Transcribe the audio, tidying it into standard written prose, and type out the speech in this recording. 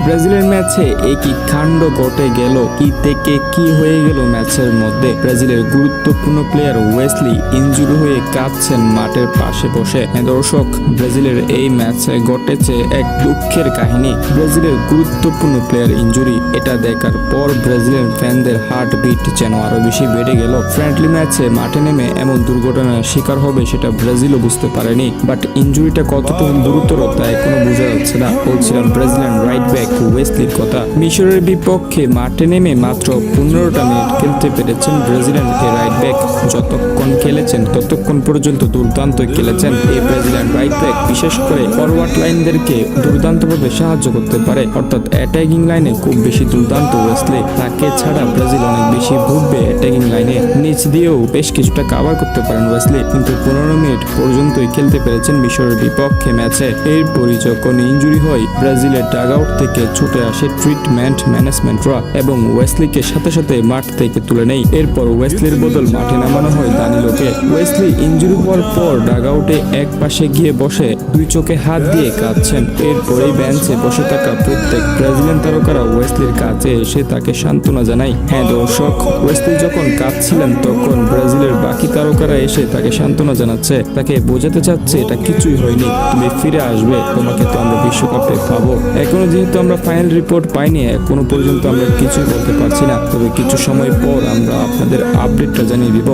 ব্রাজিলের ম্যাচে একই কাণ্ড ঘটে গেল। কি থেকে কি হয়ে গেল ম্যাচের মধ্যে। ব্রাজিলের গুরুত্বপূর্ণ প্লেয়ার ওয়েসলি ইনজুরি হয়ে কাঁদছেন মাঠের পাশে বসে। দর্শক, ব্রাজিলের এই ম্যাচে ঘটেছে এক দুঃখের কাহিনী। ব্রাজিলের গুরুত্বপূর্ণ প্লেয়ার ইনজুরি, এটা দেখার পর ব্রাজিলের ফ্যানদের হার্ট বিট যেন আরো বেশি বেড়ে গেল। ফ্রেন্ডলি ম্যাচে মাঠে নেমে এমন দুর্ঘটনার শিকার হবে সেটা ব্রাজিলও বুঝতে পারেনি। বাট ইনজুরিটা কতটুকু গুরুতর তা এখনো বোঝা যাচ্ছে না। বলছিলাম ব্রাজিলিয়ান রাইট ব্যাক ওয়েসলির কথা। মিশরের বিপক্ষে মাঠে নেমে মাত্র 15টা মিনিট খেলতে পেরেছেন ব্রাজিলিয়ান এই রাইট ব্যাক। যতক্ষণ খেলেছেন ততক্ষণ পর্যন্ত দুর্দান্ত খেলেছেন এই ব্রাজিলিয়ান রাইট ব্যাক। বিশেষ করে ফরওয়ার্ড লাইনদেরকে দুর্দান্তভাবে সাহায্য করতে পারে, অর্থাৎ অ্যাটাকিং লাইনে খুব বেশি দুর্দান্ত ওয়েসলি। তাকে ছাড়া ব্রাজিল অনেক বেশি ভুগবে অ্যাটাকিং লাইনে। নিচ দিয়েও বেশ কিছুটা কাভার করতে পারেন ওয়েসলি, কিন্তু 15 মিনিট পর্যন্তই খেলতে পেরেছেন মিশরের বিপক্ষে ম্যাচে। এরপরই যখন ইনজুরি হয়, ব্রাজিলের ডাগ আউট থেকে ছুটে আসে ট্রিটমেন্ট ম্যানেজমেন্টরা এবং ওয়েসলিকে সাথে সাথে মাঠ থেকে তুলে নেয়। এরপর ওয়েসলির বদল মাঠে নামানো হয় দানিলোকে। ওয়েসলি ইনজুরি হওয়ার পর ডাগ আউটে এক পাশে গিয়ে বসে দুই চোখে হাত দিয়ে কাঁদছেন। এরপরেই বেঞ্চে বসে থাকা প্রত্যেক ব্রাজিলিয়ান তারকারা ওয়েসলির কাছে এসে তাকে সান্ত্বনা জানায়। হ্যাঁ দর্শক, ওয়েসলি যখন কাঁদছিলেন তখন ব্রাজিলের বাকি তারকারা এসে তাকে সান্ত্বনা জানাচ্ছে, তাকে বোঝাতে চাচ্ছে এটা কিছুই হয়নি, তুমি ফিরে আসবে, তোমাকে তো আমরা বিশ্বকাপে পাবো। এখনো যেহেতু আমরা ফাইনাল রিপোর্ট পাইনি, এখনো পর্যন্ত আমরা কিছুই বলতে পারছি না, তবে কিছু সময় পর আমরা আপনাদের আপডেটটা জানিয়ে দিব।